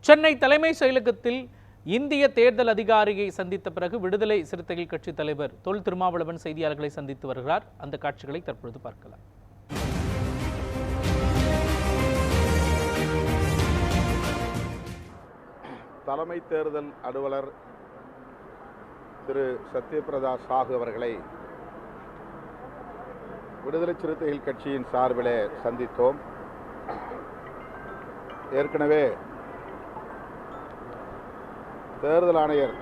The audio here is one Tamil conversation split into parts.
சென்னை தலைமை செயலகத்தில் இந்திய தேர்தல் அதிகாரியை சந்தித்த பிறகு விடுதலை சிறுத்தைகள் கட்சி தலைவர் தொல் திருமாவளவன் செய்தியாளர்களை சந்தித்து வருகிறார். அந்த காட்சிகளை தற்பொழுது பார்க்கலாம். தலைமை தேர்தல் அலுவலர் திரு சத்யபிரதா சாஹூ அவர்களை விடுதலை சிறுத்தைகள் கட்சியின் சார்பிலே சந்தித்தோம். ஏற்கனவே தேர்தல் ஆணையர்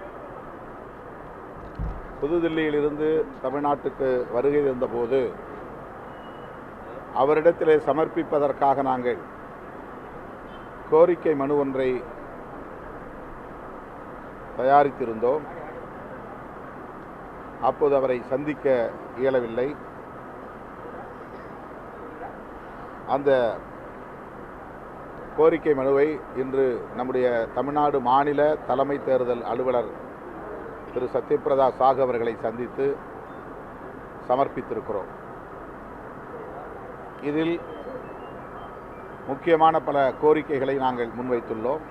புதுதில்லியிலிருந்து தமிழ்நாட்டுக்கு வருகை இருந்தபோது அவரிடத்திலே சமர்ப்பிப்பதற்காக நாங்கள் கோரிக்கை மனு ஒன்றை தயாரித்திருந்தோம். அப்போது அவரை சந்திக்க இயலவில்லை. அந்த கோரிக்கை மனுவை இன்று நம்முடைய தமிழ்நாடு மாநில தலைமை தேர்தல் அலுவலர் திரு சத்யபிரதா சாஹூ அவர்களை சந்தித்து சமர்ப்பித்திருக்கிறோம். இதில் முக்கியமான பல கோரிக்கைகளை நாங்கள் முன்வைத்துள்ளோம்.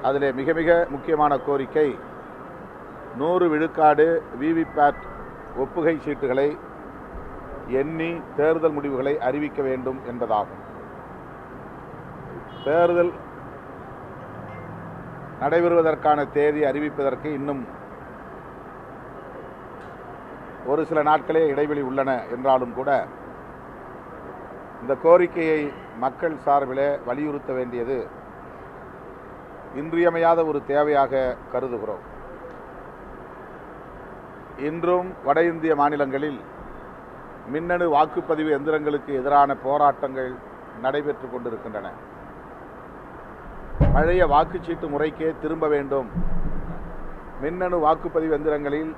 அதில் மிக மிக முக்கியமான கோரிக்கை 100 விழுக்காடு விவிபேட் ஒப்புகை சீட்டுகளை எண்ணி தேர்தல் முடிவுகளை அறிவிக்க வேண்டும் என்பதாகும். தேர்தல் நடைபெறுவதற்கான தேதி அறிவிப்பதற்கு இன்னும் ஒரு சில நாட்களே இடைவெளி உள்ளன என்றாலும் கூட இந்த கோரிக்கையை மக்கள் சார்பிலே வலியுறுத்த வேண்டியது இன்றியமையாத ஒரு தேவையாக கருதுகிறோம். இன்றும் வட இந்திய மாநிலங்களில் மின்னணு வாக்குப்பதிவு எந்திரங்களுக்கு எதிரான போராட்டங்கள் நடைபெற்று கொண்டிருக்கின்றன. பழைய வாக்குச்சீட்டு முறைக்கே திரும்ப வேண்டும், மின்னணு வாக்குப்பதிவு எந்திரங்களில்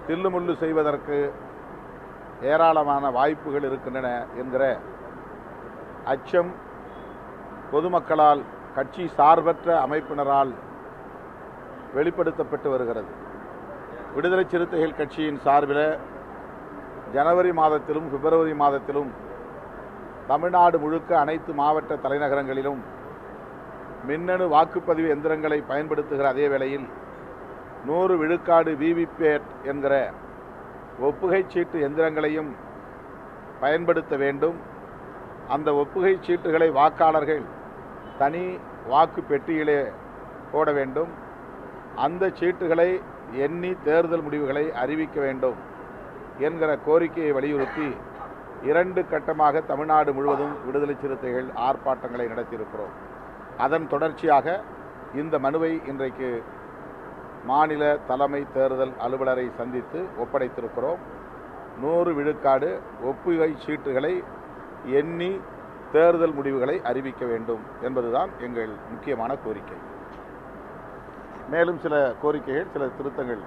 தில்லுமுள்ளு செய்வதற்கு ஏராளமான வாய்ப்புகள் இருக்கின்றன என்கிற அச்சம் பொதுமக்களால், கட்சி சார்பற்ற அமைப்பினரால் வெளிப்படுத்தப்பட்டு வருகிறது. விடுதலை சிறுத்தைகள் கட்சியின் சார்பில் ஜனவரி மாதத்திலும் பிப்ரவரி மாதத்திலும் தமிழ்நாடு முழுக்க அனைத்து மாவட்ட தலைநகரங்களிலும் மின்னணு வாக்குப்பதிவு எந்திரங்களை பயன்படுத்துகிற அதே வேளையில் 100 விழுக்காடு விவிபேட் என்கிற ஒப்புகை சீட்டு எந்திரங்களையும் பயன்படுத்த வேண்டும். அந்த ஒப்புகை சீட்டுகளை வாக்காளர்கள் தனி வாக்கு பெட்டியிலே போட வேண்டும். அந்த சீட்டுகளை எண்ணி தேர்தல் முடிவுகளை அறிவிக்க வேண்டும் என்கிற கோரிக்கையை வலியுறுத்தி 2 கட்டமாக தமிழ்நாடு முழுவதும் விடுதலை சிறுத்தைகள் ஆர்ப்பாட்டங்களை நடத்தியிருக்கிறோம். அதன் தொடர்ச்சியாக இந்த மனுவை இன்றைக்கு மாநில தலைமை தேர்தல் அலுவலரை சந்தித்து ஒப்படைத்திருக்கிறோம். 100 விழுக்காடு ஒப்புகை சீட்டுகளை எண்ணி தேர்தல் முடிவுகளை அறிவிக்க வேண்டும் என்பதுதான் எங்கள் முக்கியமான கோரிக்கை. மேலும் சில கோரிக்கைகள், சில திருத்தங்கள்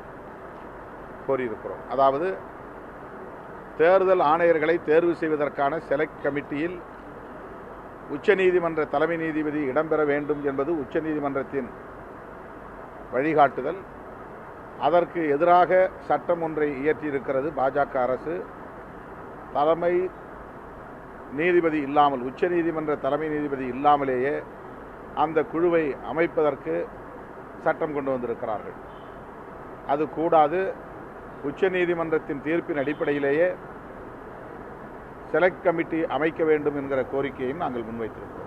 கோரியிருக்கிறோம். அதாவது தேர்தல் ஆணையர்களை தேர்வு செய்வதற்கான செலக்ட் கமிட்டியில் உச்சநீதிமன்ற தலைமை நீதிபதி இடம்பெற வேண்டும் என்பது உச்சநீதிமன்றத்தின் வழிகாட்டுதல். அதற்கு எதிராக சட்டம் ஒன்றை இயற்றியிருக்கிறது பாஜக அரசு. தலைமை நீதிபதி இல்லாமல், உச்சநீதிமன்ற தலைமை நீதிபதி இல்லாமலேயே அந்த குழுவை அமைப்பதற்கு சட்டம் கொண்டு வந்திருக்கிறார்கள். அது கூடாது. உச்சநீதிமன்றத்தின் தீர்ப்பின் அடிப்படையிலேயே செலக்ட் கமிட்டி அமைக்க வேண்டும் என்கிற கோரிக்கையும் நாங்கள் முன்வைத்திருக்கிறோம்.